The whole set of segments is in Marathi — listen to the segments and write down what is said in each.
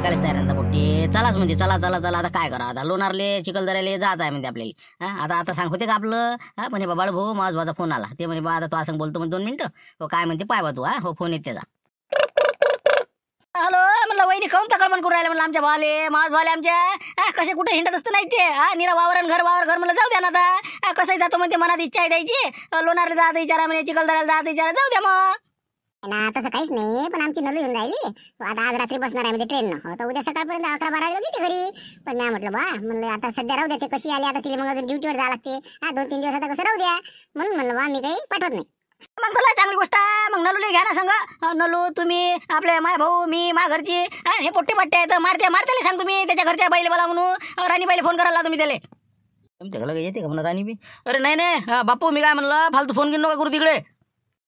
ऐकायलाच तयार नाही पोट्टी. चलाच म्हणजे चला चला चला. आता काय करा, आता लोणारले चिखलदऱ्याला जायचं आहे म्हणजे आपल्याला. आता आता सांग होते का आपलं म्हणजे बाबा भाऊ माझा भाचा फोन आला. ते म्हणजे बा आता तो असं बोलतो म्हणजे 2 मिनिटं. हो काय म्हणते पाय बा तू. हो फोन येते त्याचा. हॅलो म्हणलं वहिनी काऊन तकळमण करून राहिले म्हणलं आमच्या भावाले माज भावाले आमच्या कसे कुठे हिंडत असतं नाही ते. निरा वावरण घर म्हणलं जाऊ द्या ना आता. कसंही जातो म्हणते मनात इच्छा आहे द्यायची. लोणारला जात विचारा म्हणजे चिखलदऱ्याला जात विचारा जाऊ द्या मग. ना तसं काहीच नाही, पण आमची नलू येऊन राहिली. आता आज रात्री बसणार आहे म्हणजे ट्रेननं. तर उद्या सकाळपर्यंत 11-12 येते घरी. पण मी म्हटलं बा म्हणलं आता सध्या राहू द्या, ते कशी आली आता तिला मग अजून ड्युटीवर जावं लागते. 2-3 दिवस आता कसं राहू द्या म्हणून म्हणलं बा मी काही पाठवत नाही. मग तुला चांगली गोष्ट आहे. मग नलूले घ्या ना संग. नलू तुम्ही आपले माय भाऊ मी मा घरची हे पोट्टे पट्टे आहेत. मारते सांग तुम्ही त्याच्या घरच्या बाईले बोला म्हणून. राणी बाईले फोन करायला तुम्ही त्याला. तुमच्या घराला येते का म्हणा राणी बी. अरे नाही बापू मी काय म्हणलं फालतू फोन घेऊन नका करू तिकडे.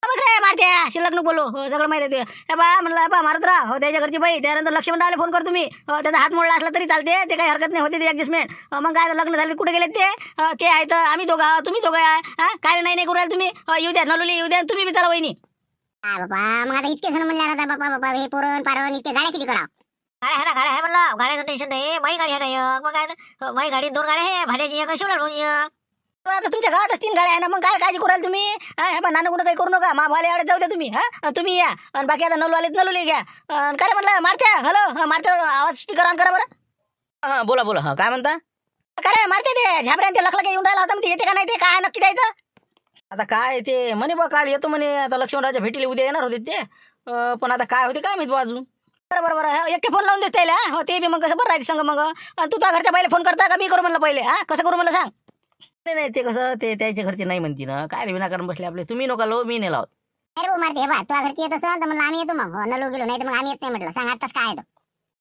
बस रे मारते शिल्लक नको बोलू. हो सगळं माहिती आहे ते. बा म्हणलं बा मारत राहा. हो त्याच्या घरची बाई त्यानंतर लक्ष्मणरावला फोन कर तुम्ही. त्याचा हात मोडला असला तरी चालते, ते काही हरकत नाही होते ते ऍडजस्टमेंट. मग काय लग्न झाले कुठे गेले ते आहेत. आम्ही दोघा तुम्ही दोघं काय नाही करू राहिले तुम्ही. येऊ द्या नलुली येऊ द्या तुम्ही बी चला वहिनी. बाबा मग आता इतके जण म्हणले आता बाबा हे पोरण पारण इतके गाड्या किती करा. गाड्या आहे म्हणलं. गाड्याचं टेन्शन नाही. माई गाडी आहे नाही. मग काय माई गाडी 2 गाड्या आहे. भाड्याची एक शिवला भाऊ. आता तुमच्या गावातच 3 गाड्या आहे ना. मग काय काळजी करू राहिले तुम्ही. नानं कुठं काही करू नका. मा भाले एवढे जाऊ द्या तुम्ही. तुम्ही या आणि बाकी आता नलू आले नलूले घ्या. काय म्हणलं मारत्या हॅलो मारत्या आवाज स्पीकर ऑन करा बरं. बोला बोला. काय म्हणता. काय मारते ते झाबऱ्या ते लखला येऊन राहिला होता. येते का नाही ते काय नक्की द्यायचं. आता काय ते म्हणे बा काल येतो म्हणे. आता लक्ष्मणरावच्या भेटीला उद्या येणार होते ते. पण आता काय होते काय माहित बा अजून. बरोबर एक फोन लावून देत त्याला. हो ते बी मग कसं बरं राहते संग. मग तू त्या घरच्या बाईला फोन करता का मी करू म्हणलं पहिले. कसं करू म्हणलं सांग. नाही ते कसं ते त्याच्या घरचे नाही म्हणते ना. काय विनाकारण बसले आपले. तुम्ही नका लो मी नाही लावत. अरे भाऊ मारते बा तुझ्या घरची येत असं तर म्हणलं आम्ही येतो. मग नलू गेलो नाही तर मग आम्ही येत नाही म्हटलं. सांग आताच काय आहे.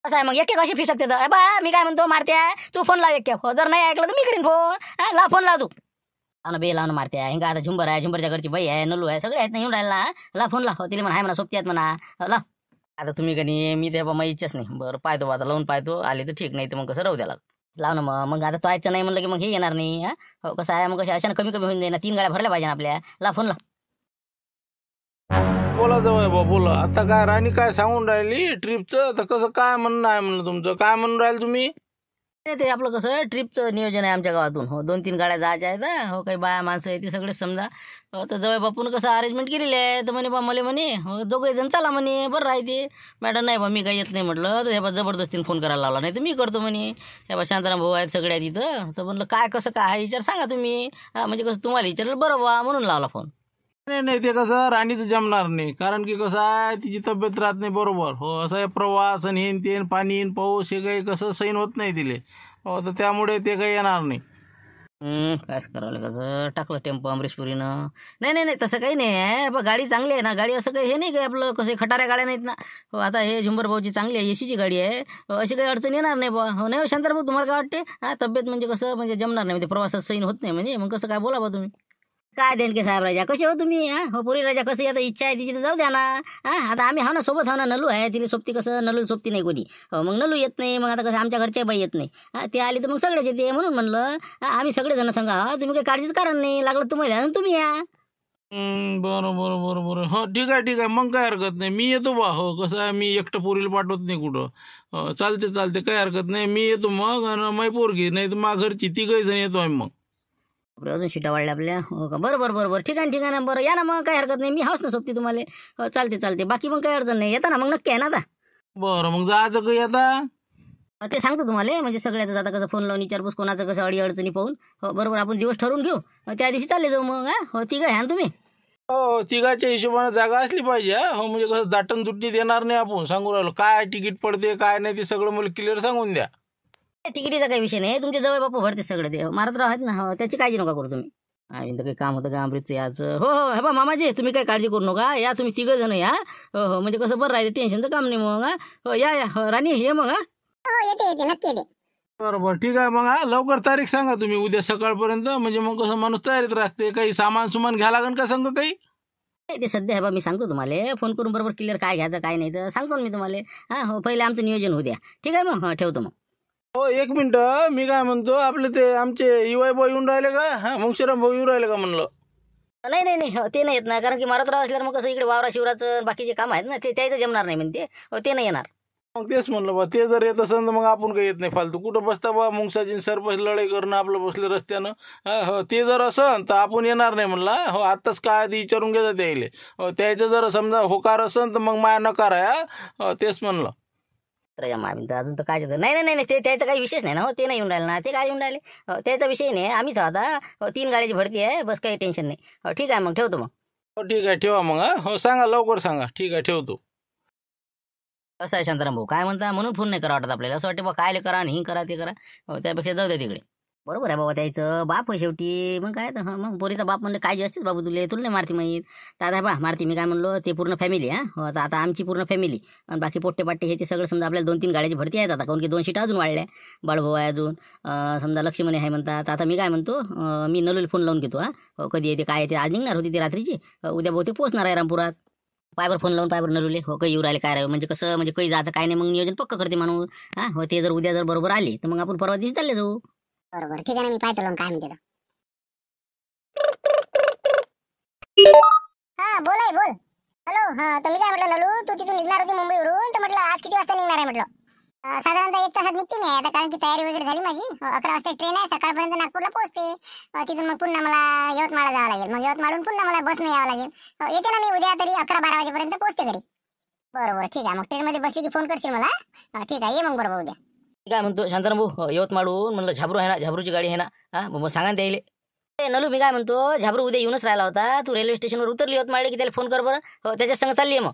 कसं आहे मग एक कशी फी शकते बा. मी काय म्हणतो मारत्या तू फोन लाव एक. जर नाही ऐकलं तर मी करीन फोन. ला फोन लाव तू. लावणं बे लावणं मारत्या. हिंगा आता झुंबर आहे. झुंबरच्या घरची बाई आहे नलू आहे सगळे आहेत ना येऊन राहिला. ला फोन लाव. तिला म्हणा आहे म्हणा सोबती आहेत म्हणा. ला आता तुम्ही कधी मी ते माझी इच्छाच नाही. बरं पाहतो आता लावून पाहतो. आली तर ठीक नाही तर मग कसं राहू द्याला लाव ना. मग आता तो आयचं नाही म्हणलं की मग हे येणार नाही. हो कसं आहे मग कशा अशा कमी होऊन जाईल ना. 3 गाड्या भरल्या पाहिजे ना आपल्या. ला फोन ला. बोला जवळ बा बोला. आता काय राणी काय सांगून राहिली ट्रिपचं. तर कसं काय म्हणणं आहे म्हणलं तुमचं. काय म्हणून राहील तुम्ही. ते आपलं कसं ट्रिपचं नियोजन आहे आमच्या गावातून. हो 2-3 गाड्या जायच्या आहेत. हो काही बाया माणसं आहे ते सगळेच समजा. तर जवळ बापून कसं अरेंजमेंट केलेली आहे. तर म्हणे बा मला म्हणे हो 2 जण चला म्हणे. बरं राहते. मॅडम नाही बा मी काही येत नाही म्हटलं. तर हे बा जबरदस्तीने फोन करायला लावला. नाही तर मी करतो म्हणे. हे बा शांताराम भाऊ आहेत सगळे आहेत इथं. तर म्हणलं काय कसं काय आहे विचार सांगा तुम्ही. म्हणजे कसं तुम्हाला विचारलं बरं बा म्हणून लावला फोन. नाही ते कसं राणीचं जमणार नाही. कारण की कसं आहे तिची तब्येत राहत नाही बरोबर. हो असं आहे प्रवास आणि हेन तेन पाणी पाऊस हे काही कसं सैन होत नाही तिले. हो तर त्यामुळे ते काही येणार नाही. कायच करावं कसं टाकलं टेम्पो अमरीशपुरीनं. नाही तसं काही नाही आहे. बघ गाडी चांगली आहे ना. गाडी असं काही हे नाही काय आपलं कसं खटाऱ्या गाड्या नाहीत ना. हो आता हे झुंबर भाऊची चांगली आहे एसीची गाडी आहे. अशी काही अडचण येणार नाही बा. हो नाही शांताराम भाऊ तुम्हाला काय वाटते. तब्येत म्हणजे कसं म्हणजे जमणार नाही म्हणजे प्रवासात सैन होत नाही म्हणजे. मग कसं काय बोला बा तुम्ही. काय देणके साहेब राजा कसे हो तुम्ही. हो पोरी राजा कसं आता इच्छा आहे तिची तर जाऊ द्या ना. आता आम्ही हा ना सोबत हा ना. नलू आहे तिला सोबती कसं नलू सोबती नाही कोणी. मग नलू येत नाही. मग आता कसं आमच्या घरच्या बाई येत नाही. ते आली तर मग सगळेच येते म्हणून म्हणलं आम्ही सगळेजण सांगा. तुम्ही काही काळजीचं कारण नाही. लागलं तुम्हाला तुम्ही या. बरं हो ठीक आहे मग काय हरकत नाही. मी येतो बा. हो कसं आहे मी एकटं पोरीला पाठवत नाही कुठं. चालते काही हरकत नाही. मी येतो मग आणि माई पोरगी नाही तर मा घरची 3 जण येतो आम्ही मग. अजून शिटा वाढल्या आपल्या. हो का बरं ठीक आहे ना. बरं या ना मग काही हरकत नाही. मी हाऊस ना सोबती तुम्हाला. हो चालते बाकी मग काही अडचण नाही. येता ना मग नक्की आहे ना आता. बरं मग जायचं काही आता. ते सांगतो तुम्हाला म्हणजे सगळ्याचं आता कसं फोन लावून विचारपूस कोणाचं कसं अडचणी पाहून. हो बरोबर आपण दिवस ठरवून घेऊ. त्या दिवशी चालले जाऊ मग. हो 3 आहे ना तुम्ही. हो 3च्या हिशोबाने जागा असली पाहिजे. हो म्हणजे कसं दाटण दुटणी देणार नाही आपण. सांगू राहिलो काय तिकीट पडते काय नाही ते सगळं मला क्लिअर सांगून द्या. तिकिटीचा काही विषय नाही. तुमच्या जवळ बापू भरते सगळं ते मारत आहेत ना. हो त्याची काळजी नका करू तुम्ही. काही काम होतं का अमृतचं याचं. हो हे बा मामाजी तुम्ही काही काळजी करू नका. या तुम्ही 3 जण या. हो म्हणजे कसं बरं राहते टेन्शनचं काम नाही मग. हो या राणी ये मग. येते नक्की येते. बरोबर ठीक आहे मग. लवकर तारीख सांगा तुम्ही उद्या सकाळपर्यंत. म्हणजे मग कसं माणूस तयारीत राहते. काही सामान सुमान घ्या लागेल का संग काही. ते सध्या हे बा मी सांगतो तुम्हाला फोन करून बरोबर क्लिअर काय घ्यायचं काय नाही तर सांगतो मी तुम्हाला. हो पहिले आमचं नियोजन होऊ द्या. ठीक आहे मग ठेवतो मग. हो 1 मिनिट मी काय म्हणतो आपले ते आमचे युवाई भाऊ येऊन राहिले का. मुंगशीराम भाऊ येऊन राहिले का म्हणलं. नाही ते नाही येत ना. कारण की मारत राव असल्यावर मग कसं इकडे वावरा शिवराचं बाकीचे काम आहेत ना ते त्याचं जमणार नाही म्हणते. ते नाही येणार. मग तेच म्हणलं बा, ते जर येत असेल तर मग आपण काही येत नाही फालतू. कुठं बसता बा मुंगसाची सरपंच लढाई करणं आपलं बसले रस्त्यानं. हो ते जर असन तर आपण येणार नाही म्हणला. हो आत्ताच काय आधी विचारून घ्यायचं त्याले. हो त्याचं जर समजा होकार असन तर मग माया नकार आहे. हो तेच म्हणलं. तर मामी तर अजून तर काय नाही नाही नाही ते त्याचा काही विषयच नाही ना. हो ते नाही येऊन राहिले ना. ते काय येऊन राहिले. त्याचा विषय नाही. आम्हीच आता 3 गाड्याची भरती आहे. बस काही टेन्शन नाही. हो ठीक आहे मग ठेवतो मग. हो ठीक आहे ठेवा मग. हो सांगा लवकर सांगा. ठीक आहे ठेवतो. असं आहे शांताराम भाऊ, काय म्हणता म्हणून फोन नाही करा वाटत आपल्याला. असं वाटतं बा काय करा आणि ही करा ते करा. त्यापेक्षा जाऊ द्या तिकडे. बरोबर आहे बाबा, त्याचं बाप आहे शेवटी. मग काय तर मग पोरीचा बाप म्हणलं काळजी असतेच बाबू तुला नाही मारती माहीत. दादा बा मारती मी काय म्हणलो ते पूर्ण फॅमिली. हो आता आमची पूर्ण फॅमिली आणि बाकी पोट्टे पाट्टे हे ते सगळं समजा आपल्याला 2-3 गाड्याची भरती आहेत आता. काऊन की 2 सीटा अजून वाढल्या. बाळभाऊ आहे अजून, समजा लक्ष्मणी आहे म्हणतात. आता मी काय म्हणतो, मी नलूला फोन लावून घेतो. कधी येते काय येते. आज निघणार होती ती रात्रीची. उद्या बहुतेक पोहोचणार आहे रामपुरात. पायवर फोन लावून पायवर नलुले हो काही येऊ राहिले काय राहिले म्हणजे कसं म्हणजे काही जायचं काय नाही. मग नियोजन पक्क करते माणूस. हो ते जर उद्या जर बरोबर आले तर मग आपण परवा दिवशी चालले जाऊ. बरोबर ठीक आहे ना, मी पाहतो लावून काय म्हणते. हा बोल. हॅलो. हा तर मी काय म्हटलं नलू, तू तिथून निघणार होती मुंबईवरून, तर म्हटलं आज किती वाजता निघणार आहे म्हटलं. साधारणतः 1 तासात निघते मी आता, कारण की तयारी वगैरे झाली माझी. 11 वाजता ट्रेन आहे. सकाळपर्यंत नागपूरला पोहोचते. तिथून मग पुन्हा मला यवतमाळला जावं लागेल. मग यवतमाळहून पुन्हा मला बसने यावं लागेल. येते ना मी उद्या तरी 11-12 वाजेपर्यंत पोहोचते घरी. बरोबर ठीक आहे. मग ट्रेनमध्ये बसली की फोन करशील मला. ठीक आहे ये मग बरोबर उद्या. काय म्हणतो शांताराम भाऊ, यवतमाळहून म्हणलं झाबरू आहे ना, झाबरूची गाडी आहे ना. मग सांगा ना त्याला. नलू मी काय म्हणतो, झाबरू उद्या येऊनच राहिला होता. तू रेल्वे स्टेशनवर उतरली यवतमाळला की त्याला फोन कर बरं. हो त्याच्या संग चालली आहे मग.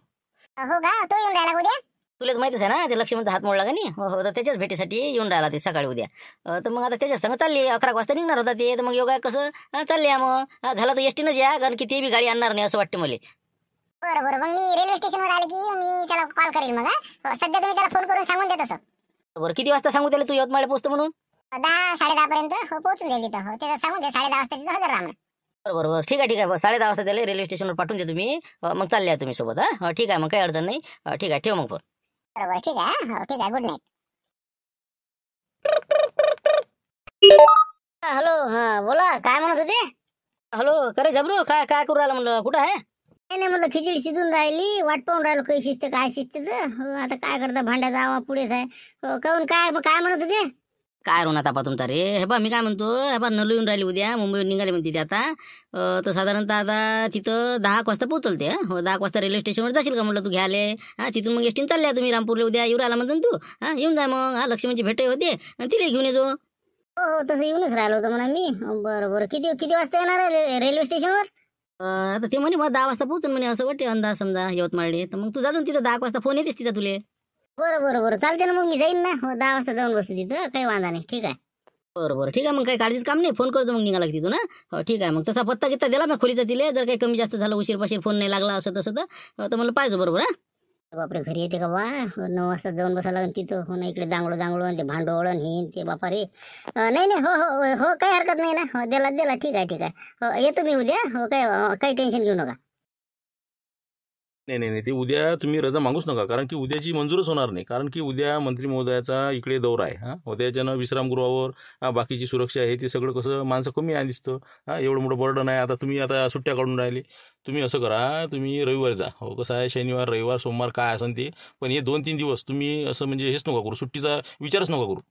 हो का, तो येऊन राहिला उद्या. तुलाच माहितीच आहे ना ते लक्ष्मणचा हात मोडला का नाही. हो तर त्याच्याच भेटीसाठी येऊन राहिला ते सकाळी उद्या. तर मग आता त्याच्या संग चालली. 11 वाजता निघणार होता ते. तर मग योगा कसं चालले मग. झालं तर एसटीनंच या, कारण की ते बी गाडी आणणार नाही असं वाटतं मला. बरं मग मी रेल्वे स्टेशनवर आले की मी त्याला कॉल करेल मग. सध्या तुम्ही त्याला फोन करून सांगून देत असं. बरं किती वाजता सांगू त्याला तू यवतमाळला पोहोचतो म्हणून. 10-10:30 पर्यंत पोहोचून जाईल तिथं. त्याचं सांगून दे 10:30 वाजता तिथं हजर राहा. बरोबर ठीक आहे 10:30 वाजता त्याला रेल्वे स्टेशनवर पाठवून द्या तुम्ही. मग चालले तुम्ही सोबत. हो ठीक आहे मग काही अडचण नाही. ठीक आहे ठेव मग फोन. बरोबर ठीक आहे. हो ठीक आहे. Good night. हॅलो. हा बोला काय म्हणत होते. हॅलो करे झाबरू, काय काय करू राहिला म्हणलं, कुठं आहे. नाही म्हणलं खिचडी शिजून राहिली, वाट पाहून राहिलो काही शिजते काय शिजते तर. आता काय करता, भांड्या जावा पुढेच आहे. काहून काय काय म्हणत होते. काय रोना तापा तुमचा रे. हे बा मी काय म्हणतो, हे बा नलू येऊन राहिली उद्या मुंबईहून निघाले म्हणते ते आता. तर साधारणतः आता तिथं 10 वाजता पोहोचलते. हो 10 वाजता रेल्वे स्टेशनवर जाशील का म्हणलं तू घ्याले. तिथून मग एसटीन चालल्या तुम्ही रामपूरला उद्या येऊ राहिला म्हणतो तू. येऊन जा मग. लक्ष्मणची भेट होते तिला घेऊन येजो. हो तसं येऊनच राहिलो होतं म्हणा मी. बरोबर किती वाजता येणार आहे रेल्वे स्टेशनवर. आता ते म्हणे मग 10 वाजता पोहोचून म्हणे असं वाटते अंदाज समजा यवतमाळले. तर मग तू जाऊन तिथं 10 वाजता फोन येतेस तिचा तुले. बरं चालते ना, मग मी जाईन ना. हो 10 वाजता जाऊन बसू तिथं, काही वांधा नाही. ठीक आहे. बरं ठीक आहे मग काही काळजीच काम नाही. फोन करतो मग निघाला की तिथून. हो ठीक आहे मग तसा पत्ता कित्ता दिला मी खोलीचा तिले. जर काही कमी जास्त झालं उशीर पाशीर फोन नाही लागला असं तसं तर मला पाहिजे बरोबर. बापरे घरी येते का बा. 9 वाजता जाऊन बसा लागेल तिथं. हो ना इकडे दांगडो आणि ते भांडोळ हे ते बापा रे. नाही हो काही हरकत नाही ना. हो दिला ठीक आहे. हो येतो मी उद्या. हो काही टेन्शन घेऊ नका. नाही ते उद्या तुम्ही रजा मागूच नका, कारण की उद्याची मंजूरच होणार नाही. कारण की उद्या मंत्री महोदयाचा इकडे दौरा आहे. उद्याच्यानं विश्रामगृहावर बाकीची सुरक्षा आहे ते सगळं कसं माणसं कमी आहे दिसतं. एवढं मोठं बर्डन आहे. आता तुम्ही आता सुट्ट्या काढून राहिले. तुम्ही असं करा, तुम्ही रविवारी जा. हो कसं आहे शनिवार रविवार सोमवार काय असेल ते. पण हे 2-3 दिवस तुम्ही असं म्हणजे हेच नका करू, सुट्टीचा विचारच नका करू.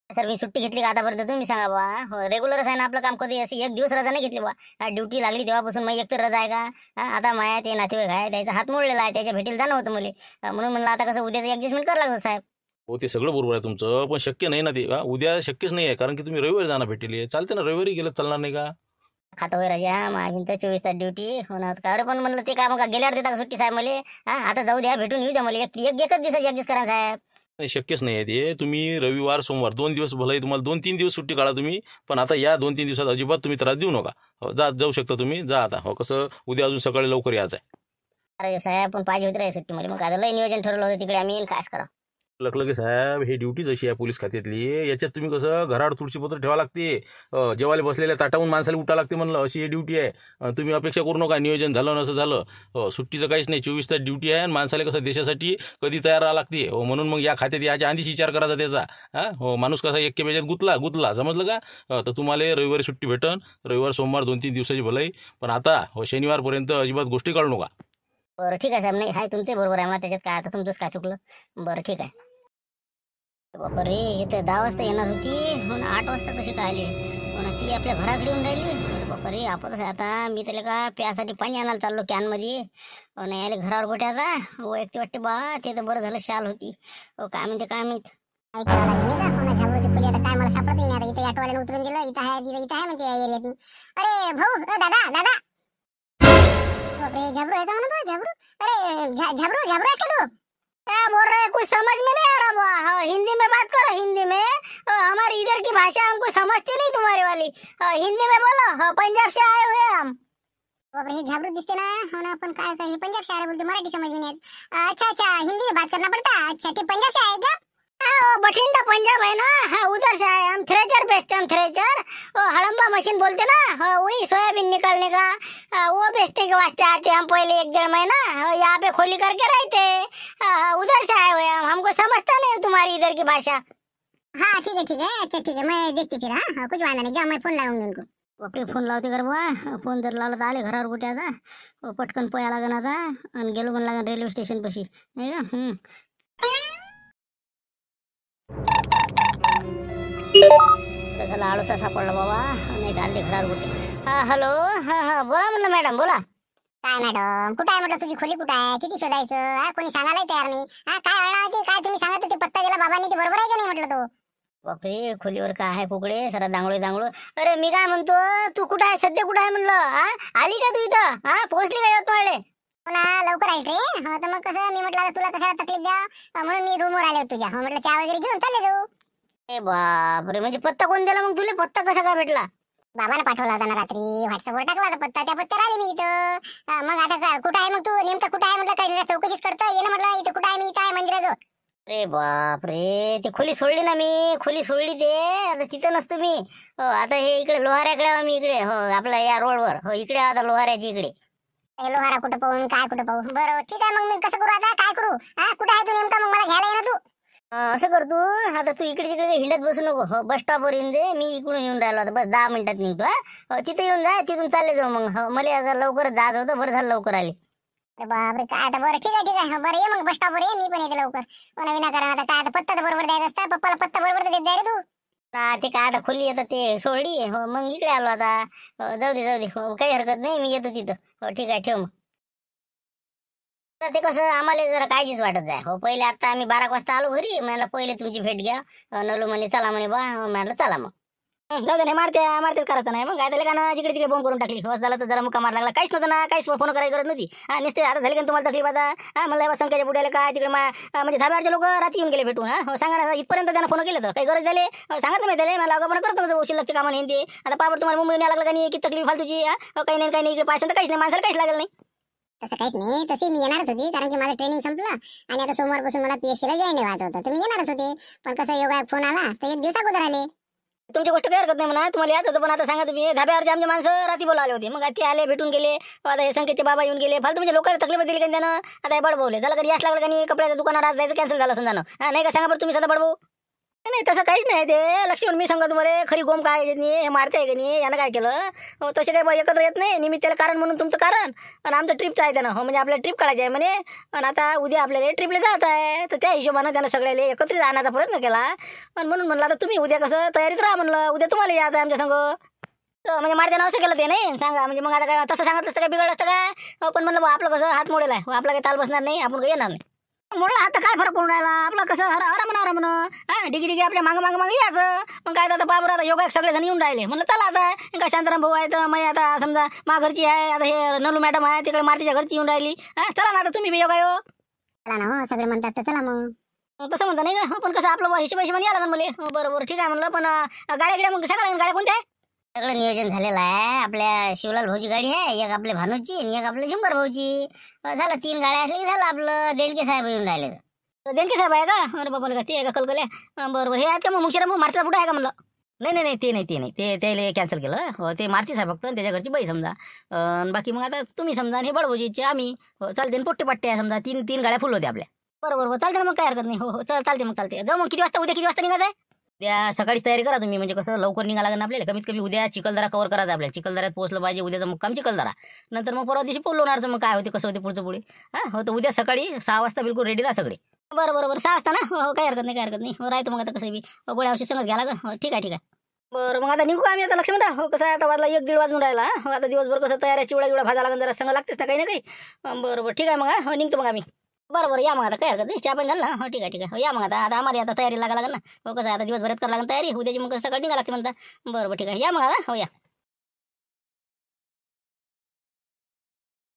सर मी सुट्टी घेतली का आतापर्यंत तुम्ही सांगा बा. हो रेग्युलरच आहे ना आपलं काम. कधी अशी 1 दिवस रजा नाही घेतली बा. ड्युटी लागली तेव्हापासून मग एकतर रजा आहे का. आता माया ते नातेवाईक आहे त्याचा हात मोडलेला आहे, त्याच्या भेटीला जाणं होतं मला. म्हणून म्हणलं आता कसं उद्याचं ॲडजस्टमेंट करावं लागतं साहेब. हो ते सगळं बरोबर आहे तुमचं, पण शक्य नाही ना ते. उद्या शक्यच नाही आहे, कारण की तुम्ही रविवारी जाणार भेटेल. चालते ना रविवारी गेलं चालणार नाही का. खाता होय राजा माझी तर 24 तास ड्युटी होणार का. अरे पण म्हणलं ते काय मग गेल्यावर देता का सुट्टी साहेब मला. आता जाऊ द्या भेटून येऊ द्या मला. एकच दिवसाची ॲडजस्ट करा साहेब. नाही शक्यच नाही आहे ते. तुम्ही रविवार सोमवार 2 दिवस भलाही तुम्हाला 2-3 दिवस सुट्टी काढा तुम्ही. पण आता या 2-3 दिवसात अजिबात तुम्ही त्रास देऊ नका. हो जाऊ शकता तुम्ही जा आता. हो कसं उद्या अजून सकाळी लवकर यायचं आहे. अरे साहेब पण पाहिजे होती रे सुट्टी मला. मग आता लय नियोजन ठरवलं होतं तिकडे आम्ही कायच करा. की साहेब हे ड्युटीच अशी आहे पोलीस खात्यातली. याच्यात तुम्ही कसं घरावर तुळशीपत्र ठेवा लागते. जेवायला बसलेल्या ताटावून माणसाला उठा लागते म्हणलं, अशी ही ड्युटी आहे. तुम्ही अपेक्षा करू नका नियोजन झालं नसं झालं. सुट्टीचं काहीच नाही. 24 तास ड्युटी आहे आणि माणसाला कसं देशासाठी कधी तयार राहावं लागते. म्हणून मग या खात्यात याच्या आधीच विचार करायचा त्याचा. हो माणूस कसा एक बेजात गुतला समजलं का. तर तुम्हाला रविवारी सुट्टी भेटन. रविवार सोमवार 2-3 दिवसाची भलाई. पण आता शनिवारपर्यंत अजिबात गोष्टी काढू नका. बरं ठीक आहे साहेब. नाही हाय तुमचे बरोबर आहे. मला त्याच्यात काय आता तुमचंच काय चुकलं. बरं ठीक आहे. बापा रे, हे तर 10 वाजता येणार होती, हो ना 8 वाजता कशी काय आली, हो ना ती आपल्या घराकडे येऊन राहिली. अरे बापा रे, आपत आता मी त्याला का प्यासाठी पाणी आणायला चाललो कॅन मध्ये, हो ना यायला घरावर गोट्या आता हो एकटी वाटते बा. ते तर बरं झालं शाल होती, हो काय म्हणते काय माहित. विचारावं लागेल नाही का, हो ना झाबरूची फुली आता काय मला सापडत नाही. आता इथे ऑटोवाल्याने उतरून दिलं, इथं आहे म्हणते या एरियात. अरे भाऊ, दादा दादा, बापरे झाबरू आहे का म्हणा बा, झाबरू. अरे झाबरू झाबरू आहेस का तू? क्या बोल रहे हैं? कुछ समझ में नहीं आ रहा बुआ। हाँ, हिंदी में बात करो, हिंदी में। हमारी इधर की भाषा हमको समझती नहीं तुम्हारी वाली। हिंदी में बोलो। पंजाब से आए हुए हैं हम। बापरे हे झाबरू दिसते ना, हो ना पण काय हे पंजाब से आ रहे बोलते, मराठी समझ में नहीं आती. अच्छा अच्छा, हिंदी में बात करना पड़ता. अच्छा ते पंजाब से आए क्या? हाँ, बठिंडा पंजाब है ना, हाँ, उधर से आए हम। थ्रेचर बेचते हम, थ्रेचर। हड़म्बा मशीन बोलते ना, हाँ, वही सोयाबीन निकालने का, वो बेचने के वास्ते आते हम। पहले 1-1.5 महीना यहाँ पे खोली करके रहते। उधर से आए हुए हम। हमको समझता नहीं तुम्हारी इधर की भाषा। हाँ ठीक है अच्छा ठीक है, मैं देखती फिर. हाँ कुछ वादा नहीं, जाओ मैं फोन लावूंगी उनको. बापरे, फोन लावते कर बुवा. फोन जर लावला तर आले घरावर कुठे आता. पटकन पोया लागन आता आणि गेलो पण लागन रेल्वे स्टेशन पाशी, नाही का. कसा आळसा सापडला बाबा, नाही तर आले घरावर कुठे. हा हॅलो, हा हा बोला म्हणलं मॅडम, बोला. काय मॅडम, कुठं आहे म्हटलं तुझी खोली, कुठं आहे, किती शोधायचं. हा कोणी सांगायला तयार नाही. हा काय अडणार होती, काय तुम्ही सांगत ते पत्ता दिला बाबांनी, ते बरोबर आहे का नाही म्हटलं तो. बापरे, खोलीवर काय आहे फुगडे, सरा दांगडो. अरे मी काय म्हणतो, तू कुठं आहे सध्या, कुठं आहे म्हणलं. हा आली का तू इथं, हा पोहोचली का यवतमाळले. हो ना लवकर आहे ट्रेन. हो तर मग कसं मी म्हटलं तुला कशाला तकलीफ द्या, म्हणून मी रूमवर आले होते तुझ्या. हो म्हटलं चहा वगैरे घेऊन चालले जाऊ. ए बापरे, म्हणजे पत्ता कोण दिला मग तुला, पत्ता कसा काय भेटला. बाबाने पाठवला होता ना रात्री, व्हॉट्सअपवर टाकला होता पत्ता, त्या पत्त्यावर आले मी इथं. मग आता कुठं आहे मग तू, नेमका कुठं आहे म्हटलं, काही चौकशीच करतो ये ना म्हटलं. इथं कुठं आहे, मी इथं आहे मंदिराजवळ. अरे बापरे, ते खोली सोडली ना मी, खोली सोडली ते आता तिथं नसतो मी. हो आता हे इकडे लोहाऱ्याकडे आहो मी, इकडे हो आपल्या या रोडवर, हो इकडे आता लोहाऱ्याची इकडे. लोहारा कुठं पाहून काय कुठं पाहू. बरं ठीक आहे, मग मी कसं करू आता, काय करू. हा कुठं आहे तू नेमका, मग मला घ्यायला ये ना तू. असं कर तू, आता तू इकडे तिकडे हिंडत बसू नको. हो बस स्टॉपवर येऊन दे, मी इकडून येऊन राहिलो आता, बस 10 मिनिटात निघतो. हो तिथे येऊन जा, तिथून चालले जाऊ मग. हो मला आता लवकरच जायचं होतं, बरं झालं लवकर आले. अरे बापरे काय आता, बरं ठीक आहे. बरं ये मग बस स्टॉपवर ये, मी पण येते लवकर. पण विनाकारण आता काय, आता पत्ता तर बरोबर द्यायचा असता, पप्पाला पत्ता बरोबर तर देत जाय रे तू. ते काय आता खोली येतं ते सोडली, हो मग इकडे आलो आता. हो, जाऊ दे हो काही हरकत नाही, मी येतो तिथं. हो ठीक आहे, ठेव मग. ते कसं आम्हाला जरा काळजीच वाटत आहे. हो पहिले आता आम्ही 12 वाजता आलो घरी, म्हणलं पहिले तुमची भेट घ्या. नलू म्हणे चला म्हणे बा, म्हणलं चला मग. जाऊ दे, नाही मारतेच करायचं नाही मग काय त्याला का ना, जिकडे तिकडे बोंब करून टाकली. हो झालं तर जरा मुका मार लागला, काहीच नव्हतं ना, काहीच फोन करायची गरज नव्हती. हा नुसते आता झाली का तुम्हाला तकलीफ आता. हा मला संख्याच्या बुड्याला काय तिकडे म्हणजे धाब्यावरचे लोक रात्री येऊन गेले भेटून. हो सांगा ना, इथपर्यंत त्यांना फोन केलं तर काही गरज झाली सांगत नाही त्याला. मला अगोदर करतो शिल्लकचे कामं नाही ते. आता पावर तुम्हाला मुंबई नाही लागलं का नाही, की तकलीफ फालतूची. काही नाही इकडे पाहिजे तर काहीच नाही, माणसाला काहीच लागलं नाही. तसं काहीच नाही, तशी मी येणारच होती, कारण की माझं ट्रेनिंग संपलं आणि आता सोमवारपासून मला PSC ला जॉईन व्हायचं होतं, तर मी येणारच होते. पण कसं योगा फोन आला तर 1 दिवस अगोदर आले. तुमची गोष्ट काय हरकत नाही म्हणा, तुम्हाला याच होतं. पण आता सांगा तुम्ही, धाब्यावरचे आमचे माणसं रात्री बोलावले होते, मग ते आले भेटून गेले. आता हे संकेतचे बाबा येऊन गेले, फालतू म्हणजे लोकांना तकलीफ दिली का त्यानं. आता हे बडबवले झालं का, यास लागलं का नाही, कपड्याच्या दुकानात आज जायचं कॅन्सल झालं समजा. हा नाही का सांगा बरं तुम्ही सध्या बडबू. नाही तसं काहीच नाही, ते लक्ष्मण मी सांगा तुम्हाला, खरी गोम काय येत नाही, हे मारते आहे का नाही, यानं काय केलं. हो तसे काही एकत्र येत नाही, निमित्त त्याला कारण म्हणून तुमचं कारण. आणि आमचं ट्रिपचं आहे त्यानं, हो म्हणजे आपल्याला ट्रिप काढायची आहे म्हणे. आणि आता उद्या आपल्याला ट्रिपला जायचं आहे, तर त्या हिशोबानं त्यानं सगळ्याला एकत्रित आणायचा प्रयत्न केला. पण म्हणून म्हणलं आता तुम्ही उद्या कसं तयारीत राहा म्हणलं, उद्या तुम्हाला यायचं आहे आमच्या संग. म्हणजे मारत्यानं असं केलं ते नाही सांगा, म्हणजे मग आता काय तसं सांगितलं असतं काय बिघडलं असतं काय. पण म्हणलं आपलं कसं हात मोडेल आहे, आपला काही ताल बसणार नाही, आपण काही येणार नाही. म्हणलं आता काय फरक पडून राहिला, आपलं कसं हरा म्हणा हा डिगी आपल्या मागं यायचं. मग काय आता बाबर आता योगा सगळे जण येऊन राहिले, म्हणलं चला आता काय शांताराम भाऊ आहे तर मग आता समजा मा घरची आहे, आता हे नलू मॅडम आहे तिकडे मारतीच्या घरची येऊन राहिली. हा चला ना आता तुम्ही योगा यो चला ना, हो सगळे म्हणतात तर चला मग. तसं म्हणता नाही का. पण कसं आपलं हिशोब या लागेल मला. बरोबर ठीक आहे म्हणलं, पण गाड्या मग सांगा लागेल, गाड्या कोणत्या आहे. सगळं नियोजन झालेलं आहे. आपल्या शिवलाल भाऊची गाडी आहे, एक आपल्या भानूची आणि एक आपल्या झुंबर भाऊची. झालं 3 गाड्या असल्या की झालं आपलं. देणके साहेब येऊन राहिले. देणके साहेब आहे का. अरे बाबा का ते आहे का कलकल्या. बरोबर हे आहेत का मग मुशिरा, मग मारतीचा पुढे आहे का म्हणलं. नाही ते नाही ते त्याला कॅन्सल केलं. हो ते मारती साहेब फक्त त्याच्या घरची बाई समजा. बाकी मग आता तुम्ही समजा आणि हे बडभोजी इच्छा आम्ही. हो चालते, पोट्टे पट्टे आहे समजा, 3 गाड्या फुल होत्या आपल्या. बरोबर चालते ना, मग काय हरकत नाही. हो चालते मग चालते. जाऊ मग किती वाजता, उद्या किती वाजता निघायचं आहे. उद्या सकाळीच तयारी करा तुम्ही, म्हणजे कसं लवकर निघा लागेल आपल्याला. कमीत कमी उद्या चिखलदरा कव्हर करायचा आपल्याला. चिखलदऱ्यात पोहोचलं पाहिजे, उद्याचा मुक्काम चिखलदरा. नंतर मग परवा दिवशी पोलोणारचं मग काय होते कसं होते पुढचं पुढे. हा हो तर उद्या सकाळी 6 वाजता बिलकुल रेडी राहा सगळे. बरं बरं बरं 6 वाजता ना? हो हो, काही हरकत नाही काही हरकत नाही. हो राहतो मग आता कसं बी गोळ्या औषध संगच घ्या लागं. हो ठीक आहे ठीक आहे. बरं मग आता निघू का आम्ही आता लक्ष्मणराव? हो कसं आहे आता वाजला 1-1:30 वाजून राहिला. हो आता दिवसभर कसं तयाऱ्या चिवडा भाजा लागून जरा संग लागतेच ना काही ना काही. बरं बरं ठीक आहे मग हो निघतो मग आम्ही. बरं बरं या मग आता काही हरकत नाही. चहा पण झालं ना? हो ठीक आहे ठीक आहे. हो या मग आता आता आम्हाला आता तयारी लागा लागेल ना. हो कसं आहे आता दिवसभरात करावं लागेल तयारी. उद्याची मग सकाळी निघा लागते म्हणता. बरं बरं ठीक आहे या मग आता हो या.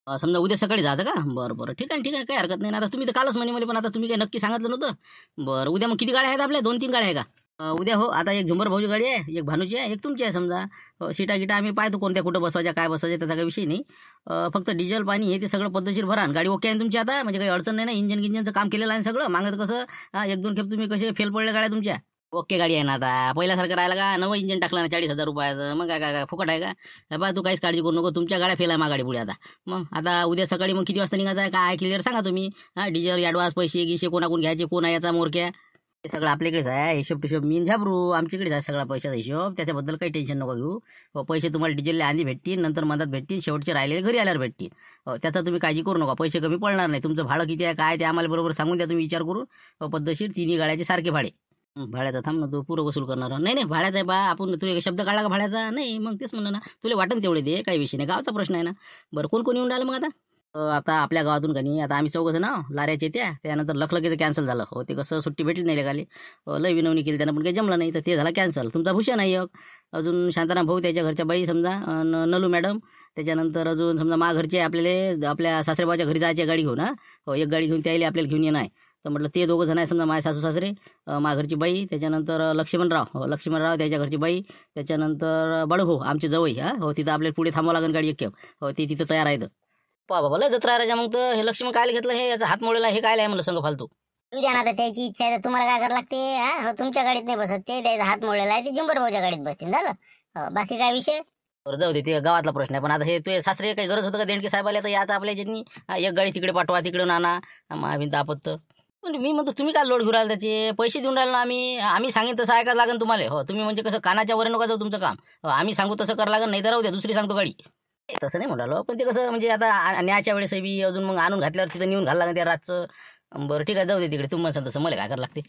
समजा उद्या सकाळी जायचं का? बरं बरं ठीक आहे ठीक आहे काही हरकत नाही ना. आता तुम्ही तर कालच म्हणे मला पण आता तुम्ही काही नक्की सांगितलं नव्हतं. बरं उद्या मग किती गाड्या आहेत आपल्या? 2-3 गाड्या आहे का? उद्या हो आता एक झुंबर भाऊची गाडी आहे, एक भानूची आहे, एक तुमची आहे समजा. सीटा गिटा आम्ही पाहतो कोणत्या कुठं बसवायच्या काय बसवायच्या त्याचा काही विषय नाही. फक्त डिझेल पाणी हे ते सगळं पद्धतशीर भरा. गाडी ओके आहे तुमची आता म्हणजे काही अडचण नाही ना? इंजनचं काम केलेलं आहे सगळं मागत कसं 1-2 खेप तुम्ही कसे फेल पडल्या गाड्या तुमच्या ओके गाडी आहे ना आता पहिल्यासारखं राहिलं का? नवं इंजिन टाकलं ना 40,000 रुपयाचं मग काय काय काय फुकट आहे का? बा तू काहीच काळजी करू नको तुमच्या गाड्या फेल आहे मा गाडी पुढे आता. मग आता उद्या सकाळी मग किती वाजता निघायचं आहे काय क्लिअर सांगा तुम्ही. डिझेल ॲडव्हान्स पैसे गिसे कोणाकडून घ्यायचे कोण आहे याचा मोरक्या हे सगळं आपल्याकडेच आहे. हिशोब टिशोब मी झाबरू आमच्याकडेच आहे सगळा पैशाचा हिशोब. त्याच्याबद्दल काही टेन्शन नको घेऊ. पैसे तुम्हाला डिझेलला आधी भेटतील नंतर मधात भेटतील शेवटचे राहिलेले घरी आल्यावर भेटतील. त्याचा तुम्ही काळजी करू नका. पैसे कमी पडणार नाही. तुमचं भाडं किती आहे काय ते आम्हाला बरोबर सांगून द्या तुम्ही विचार करून. पद्धतशीर तिन्ही गाड्याचे सारखे भाडे. भाड्याचा थांब ना तू पुरं वसूल करणार नाही नाही भाड्याचा आहे बा आपण तुला शब्द काढला का भाड्याचा नाही मग तेच म्हणणं ना तुला वाटण तेवढे दे काही विषय नाही गावचा प्रश्न आहे ना. बरं कोण कोण येऊन राहिलं मग आता? आता आपल्या गावातून का नाही आता आम्ही चौघं ना लाऱ्याचे त्यानंतर लखलगीचं कॅन्सल झालं. हो ते कसं सुट्टी भेटली नाही लेगाली लय विनवणी केली त्यांना पण काही जमलं नाही तर ते झालं कॅन्सल. तुमचा भूषण आहे एक अजून शांताराम भाऊ त्याच्या घरच्या बाई समजा नलू मॅडम त्याच्यानंतर अजून समजा मा घरचे आपल्याला आपल्या सासरेबाच्या घरी जायची गाडी घेऊन हो एक गाडी घेऊन त्याला आपल्याला घेऊन येणार आहे. तर म्हटलं ते दोघं जण आहे समजा माझ्या सासू सासरे माझ्या घरची बाई त्याच्यानंतर लक्ष्मणराव त्याच्या घरची बाई त्याच्यानंतर बडभाऊ आमचे जवळ हो तिथं आपल्याला पुढे थांबावं लागेल गाडी एक खेप हो ते तिथं तयार आहेत. बाबा लय जत्रा राजा मग तर हे लक्ष्मण काय घेतलं हे याचा हात मोडलेला हे काय आहे म्हणलं संग फालतू. तू द्या ना आता त्याची इच्छा आहे तर तुम्हाला काय करावं लागते. तुमच्या गाडीत नाही बसत ते द्यायचा हात मोडलेला आहे ते झुंबर भाऊच्या गाडीत बसतील झालं. बाकी काय विषय बरं जाऊ दे ते गावातला प्रश्न आहे पण आता हे तुझे सासरे काही गरज होतं का देणके साहेबाला तर याचा आपल्या ज्यांनी एक गाडी तिकडे पाठवा तिकडे आणा महाभिंत आपत्त. म्हणजे मी म्हणतो तुम्ही काय लोड घेऊन राहिले त्याचे पैसे देऊन राहिलो ना आम्ही सांगेन तसं ऐकायला लागेल तुम्हाला. हो तुम्ही म्हणजे कसं कानाच्या वर नका जाऊ तुमचं काम. आम्ही सांगू तसं करावं लागेल नाही तर राहू द्या दुसरी सांगतो गाडी. तसं नाही म्हणालो पण ते कसं म्हणजे आता न्यायच्या वेळेस बी अजून मग आणून घातल्यावर तिथं नेऊन घाल लागेल त्या रातचं. बरं ठीक आहे जाऊ दे तिकडे तुम्ही म्हणता तसं मला काय करावं लागते.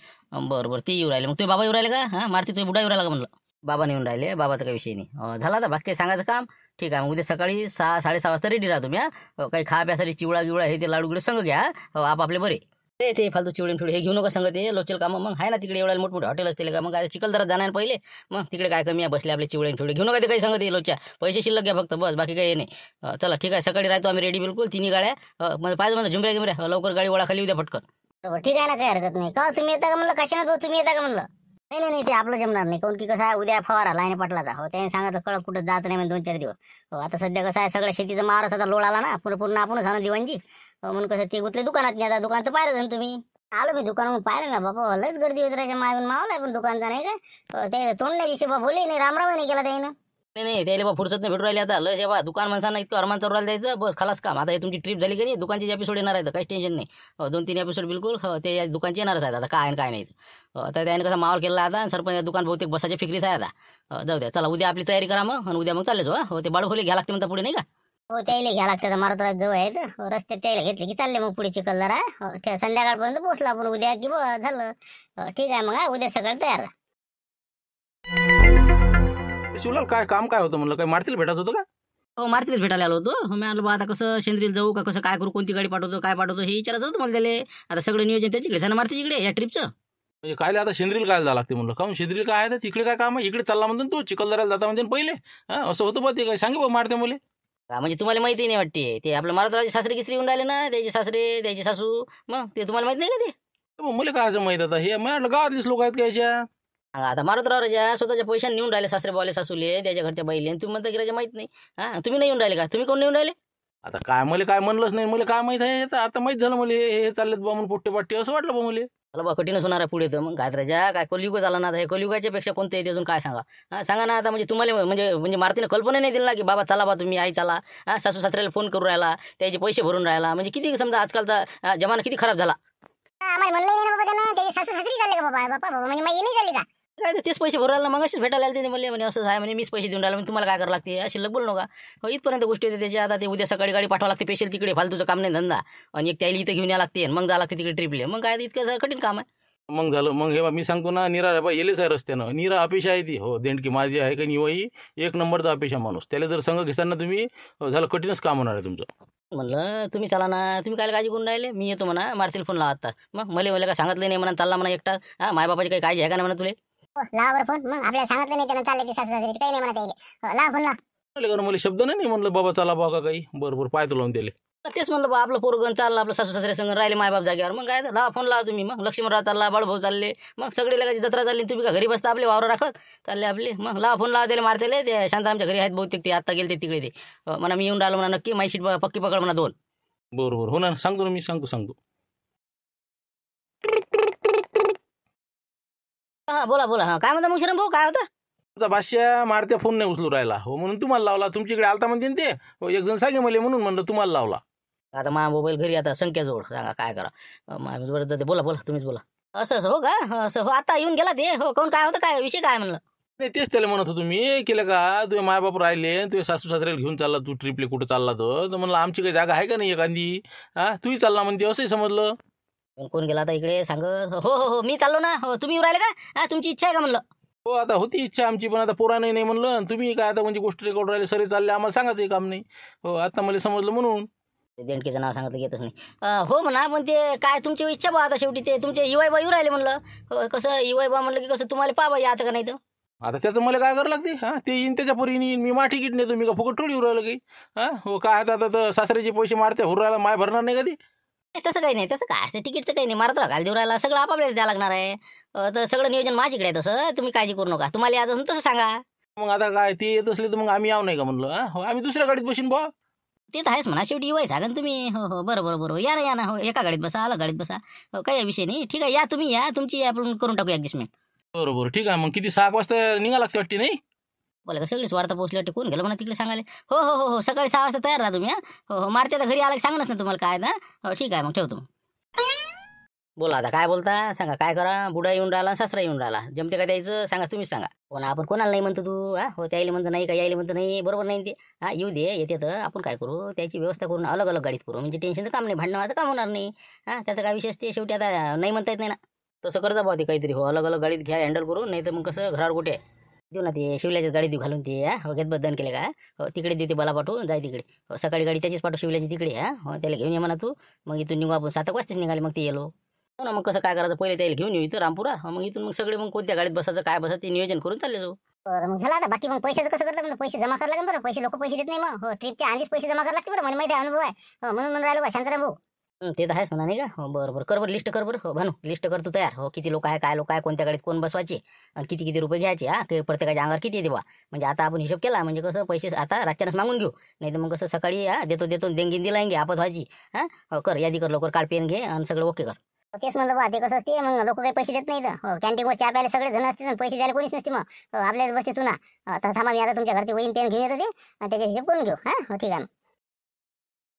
बरं ते येऊ राहिले मग तुझे बाबा येऊ राहिले का? मारती तुझे बुडा येऊ राहिला का म्हणलं. बाबा नेऊन राहिले बाबाचा काही विषय नाही. झाला आता बाकी सांगायचं काम ठीक आहे. मग उद्या सकाळी 6-6:30 वाजता रेडी राहा तुम्ही. काही खा प्यासाठी चिवडा गिवडा हे ते लाडू गिडे संग घ्या. आपापले बरे ते फालतू चिवडे फिवडे हे घेऊ नका संग ते लोचल कामं मग आहे ना तिकडे एवढ्या मोठमोठे हॉटेल असतील का मग काय चिखलदरात जाणार पहिले मग तिकडे काय कमी आहे बसले आपले चिवडे फिवडे घेऊ नका ते काही सांगते लोच्या पैसे शिल्लक घ्या फक्त बस बाकी काही नाही. चला ठीक आहे सकाळी राहतो आम्ही रेडी बिलकुल तिन्ही गाड्या म्हणजे पाहिजे म्हणलं झुंबऱ्या लवकर गाडी ओळा खाली उद्या फटकन. ठीक आहे ना काही हरकत नाही. का तुम्ही येता का म्हणलं कशाने तुम्ही येता का म्हणलं. नाही ते आपलं जमणार नाही काऊन की कसं आहे उद्या फवारा लाईने पाटलाचा हो त्याने सांगितलं कळक कुठं जात नाही म्हणजे 2-4 दिवस. हो आता सध्या कसं आहे सगळ्या शेतीचं मारस आता लोड आला ना पूर्ण आपणच आणू दिवाणजी म्हणून कसं ते गुतले दुकानात नाही आता दुकानाचं पाहिलं जाण तुम्ही. आलो मी दुकानावर पाहिलं मी बाबा लयच गर्दी होती राजा मागून मावलाय पण दुकानचा नाही का ते तोंड नाही दिसे बा बोलले नाही रामराव नाही केला त्यानं. नाही त्याला फुरसत नाही भेटू राहिली आता लस बा दुकान माणसांना इतकं अरमान चालू राहिलं द्यायचं बस खालास काम. आता हे तुमची ट्रिप झाली की नाही दुकानचे एपिसोड येणार आहेत काहीच टेन्शन नाही. 2-3 एपिसोड बिलकुल ते या दुकानचे येणारच आहेत आता काय काय नाही. तर त्याने कसं माहोल केला आता सरपंच दुकान बहुतेक बसाच्या फिक्रीत आहे आता. जाऊ द्या चला उद्या आपली तयारी करा मग आणि उद्या मग चालले हो ते बाळू खोले घ्या लागते म्हणता पुढे नाही का. हो त्याला घ्या लागतं मारुतराज जवळ आहेत रस्त्यात त्याला घेतले की चालले मग पुढे चिखलदरा संध्याकाळपर्यंत पोहोचला आपण उद्या की झालं. ठीक आहे मग उद्या सकाळी तयार. शिवलाल काय काम काय होतं म्हणलं काय मारतील भेटायचं होतं का? हो मारतीच भेटायला आलो होतो. मी आलो बा आता कसं शेंद्रीला जाऊ का कसं काय करू कोणती गाडी पाठवतो काय पाठवतो हे विचारायचं होतं मला त्याला. आता सगळं नियोजन त्याच्याकडे सांगा मारती इकडे या ट्रिपचं. म्हणजे काय आता शेंद्रीला काय जावं लागते म्हणलं काऊन शेंद्रीला काय आहे तिकडे काय काम आहे इकडे चालला म्हणतो तो चिखलदऱ्याला जाता म्हणते पहिले असं होतं बा ते काय सांगे बा मारते मुले. म्हणजे तुम्हाला माहिती नाही वाटते ते आपलं मारुतरावचे सासरे किसरी येऊन राहिले ना त्याचे सासरे त्याची सासू मग ते तुम्हाला माहित नाही का ते. मला काय असं माहित आता हे म्हटलं गावातलीच लोक आहेत का याच्या. आता मारुतराव राजा स्वतःच्या पैशाने नेऊन राहिले सासरे बावले सासूले त्याच्या घरच्या बाईले तुम्ही म्हणता की राजा माहित नाही. तुम्ही नाही येऊन राहिले का तुम्ही कोण येऊन राहिले. आता काय मला काय म्हणलंच नाही मला काय माहित आहे आता माहित झालं मला हे चाललेत बा म्हणून पोट्टे पाट्टे असं वाटलं बा मला. चला बा कठीणच होणार आहे पुढे तर मग काय राजा काय कलियुग झाला ना हे कलियुगाच्या पेक्षा कोणतं येते अजून काय सांगा. सांगा ना आता म्हणजे तुम्हाला म्हणजे मारुतीने कल्पना नाही दिली ना की बाबा चला बा तुम्ही आई चला सासू सासऱ्याला फोन करून राहिला त्याचे पैसे भरून राहिला म्हणजे किती समजा आजकालचा जमाना किती खराब झाला. आम्हाला म्हणलं नाही ना बाबा त्यानं त्याची सासू सासरी चालले का बाबा म्हणजे माझी नाही चालली का. काय ते तेच पैसे भरू राहिला मग असेच भेटायला आले ते म्हणले म्हणे असं आहे म्हणे मीच पैसे देऊन राहिला म्हणजे तुम्हाला काय करावं लागते अशी शिल्लक बोलू नका इथपर्यंत गोष्टी होते त्याच्या आता ते उद्या सकाळी गाडी पाठवा लागते स्पेशल तिकडे फालतूचं काम नाही धंदा आणि एक त्याला इथं घेऊन या लागते मग जा लागते तिकडे ट्रिपले मग काय इतकं कठीण काम आहे. मग झालं मग हे बा मी सांगतो ना नीरा बा येलेच आहे रस्त्यानं नीरा अपेक्षा आहे ती हो देणकी माझी आहे का निवाई एक नंबरचा अपेक्षा माणूस त्याला जर संघ घेसान ना तुम्ही झालं कठीणच काम होणार आहे तुमचं. म्हणलं तुम्ही चला ना तुम्ही काय काळजी करून राहिले मी येतो म्हणा मारतील फोन लावा आता मग मला काय सांगितलं नाही म्हणा चालला म्हणा एकटा मायबापाची काही काळजी आहे का नाही म्हणा तुले लावा बरं फोन मग आपल्याला सांगितलं नाही त्यानं चालले की सासू सासरे काही नाही म्हणत यायले लावा फोन लावा. मला शब्द नाही म्हणलं बाबा चला बाबा काही बरोबर पाय लावून दिले तेच म्हणलं बा आपलं पोरगण चाललं आपलं सासू सासरे संग राहिले मायबाप जागेवर मग काय लावा फोन लावा तुम्ही मग लक्ष्मणराव चालला बाळभाऊ चालले मग सगळे लगाची जत्रा चालली तुम्ही का घरी बसता आपले वावर राखत चालले आपले मग लावा फोन लावा त्याला मारतेले ते शांतारामच्या घरी आहेत बहुतेक ते आता गेले ते तिकडे ते म्हणा मी येऊन राहिलो म्हणा नक्की माई शीट पक्की पकड म्हणा 2. बरोबर हो ना सांगतो ना मी सांगतो हा बोला काय म्हणता मुशरम भाऊ काय होतं. तुमचा भाष्या मारत्या फोन नाही उचलू राहिला हो म्हणून तुम्हाला लावला तुमच्याकडे आलता म्हणते ना ते हो एक जण सांगे मला म्हणून म्हणलं तुम्हाला लावला. आता माझा मोबाईल घरी आता संख्याजवळ सांगा काय करा बरं बोला तुम्हीच बोला असं हो का असं हो आता येऊन गेला ते हो कोण काय होतं काय विषय काय म्हणलं. नाही तेच त्याला म्हणत होतो मी केलं का तुझे मायबाप राहिले तुझे सासू सासऱ्याला घेऊन चालला तू ट्रिपले कुठं चालला तर म्हणलं आमची काही जागा आहे का नाही एखादी तूही चालला म्हणते असंही समजलं. कोण गेला आता इकडे सांग हो मी चाललो ना हो तुम्ही येऊ राहिले का तुमची इच्छा आहे का म्हणलं. हो आता होती इच्छा आमची पण आता पोराने नाही म्हणलं तुम्ही काय आता म्हणजे गोष्ट रेकॉर्ड राहिले सरे चालले आम्हाला सांगायचं काम नाही हो आता मला समजलं म्हणून. देणकेचं नाव सांगितलं येतच नाही हो म्हणा पण ते काय तुमची इच्छा बा आता शेवटी ते तुमचे युवाई बा येऊ राहिले म्हणलं हो कसं युवाई बा म्हणलं की कसं तुम्हाला पाहा याचं का नाही तर आता त्याचं मला काय करावं लागते ते येईन त्याच्या परीने येईन मी मा तिकीट नेतो मी का फुकट थोडी उरायला काही हो काय आता तर सासऱ्याचे पैसे मारते हुरायला माय भरणार नाही कधी. तसं काही नाही तसं काय असं तिकीटचं काही नाही मारत घाल देऊ राहिला सगळं आपापल्याला द्यावं लागणार आहे तर सगळं नियोजन माझ्याकडे आहे तसं तुम्ही काळजी करू नका तुम्हाला आज तसं सांगा. मग आता काय ते येत असले तर मग आम्ही यावं नाही का म्हणलं हो आम्ही दुसऱ्या गाडीत बसून बा. ते तर आहेच म्हणा शेवटी युवाई सांगा तुम्ही हो बरोबर या ना हो एका गाडीत बसा अलग गाडीत बसा हो काही विषय नाही ठीक आहे या तुम्ही या तुमची आपण करून टाकू ॲडजस्टमेंट. बरोबर ठीक आहे मग किती 6 वाजता निघा लागते वाटते नाही बोला का सगळीच वार्ता पोहोचली वाटते कोण गेलं म्हणा तिकडे सांगायला हो सकाळी 6 वाजता तयार राहा तुम्ही हो मारते तर घरी आला सांगणच ना तुम्हाला काय ना हो ठीक आहे मग ठेवतो. बोला आता काय बोलता सांगा काय करा बुडा येऊन राहिला सासरा येऊन राहिला जमते का द्यायचं सांगा तुम्हीच सांगा. हो ना आपण कोणाला नाही म्हणतो तू हो त्याला म्हणतो नाही का यायला म्हणतो नाही बरोबर नाही ते येऊ दे येते तर आपण काय करू त्याची व्यवस्था करून अलग अलग गाडीत करू म्हणजे टेन्शनचं काम नाही भांडणाचं काम होणार नाही त्याचं काय विशेष ते शेवटी आता नाही म्हणता येत नाही ना तसं करता भाऊ ते काहीतरी हो अलग अलग गाडीत घ्या हँडल करू नाही तर मग कसं घरावर कुठे देऊ ना ते शिवल्याच्याच गाडीत देऊ घालून ते हो घेत बदन केले का हो तिकडे देऊ ते मला पाठवून जाय तिकडे हो सकाळी गाडी त्याचीच पाठवू शिवल्याची तिकडे हो त्याला घेऊन ये म्हणा तू मग इथून निघू आपण 7 वाजताच निघाले मग ते येलो हो ना मग कसं काय करायचं पहिले त्याला घेऊन येऊ इथं रामपुरा मग इथून मग सगळे मग कोणत्या गाडीत बसायचं काय बसायचं ते नियोजन करून चालले जाऊ. बरं मग झालं आता बाकी मग पैशाचं कसं करतात म्हणजे पैसे जमा करायला लागेल बरं पैसे लोक पैसे देत नाही मग हो ट्रिपच्या आधीच पैसे जमा करायला लागते बरं मला माहिती आहे अनुभव आहे हो म्हणून राहिलो बा शांताराम भाऊ. ते तर आहेच म्हणा नाही का हो बरोबर कर बरं लिस्ट कर बरं हो भानू लिस्ट कर तू तयार हो किती लोक आहे काय लोक आहे कोणत्या गाडीत कोण बसवायचे आणि किती रुपये घ्यायचे ते प्रत्येकाच्या अंगावर किती येते बा म्हणजे आता आपण हिशोब केला म्हणजे कसं पैसे आता रातच्यानंच मागून घेऊ नाही तर मग कसं सकाळी देतो देंगीन दिलायंगे आपत व्हायची हो कर यादी कर लवकर काळ पेन घे आणि सगळं ओके कर. तेच म्हणलं बा ते कसं असते मग लोक काही पैसे देत नाही हो कॅन्टीनवर चहा प्यायला सगळे जण असते पैसे द्यायला कोणीच नसते मग आपल्याच बसते सुना तर थांबा मी आता तुमच्या घरची वहीन पेन घेऊन येतो ते आणि त्याचे हिशोब करून घेऊ हो ठीक आहे.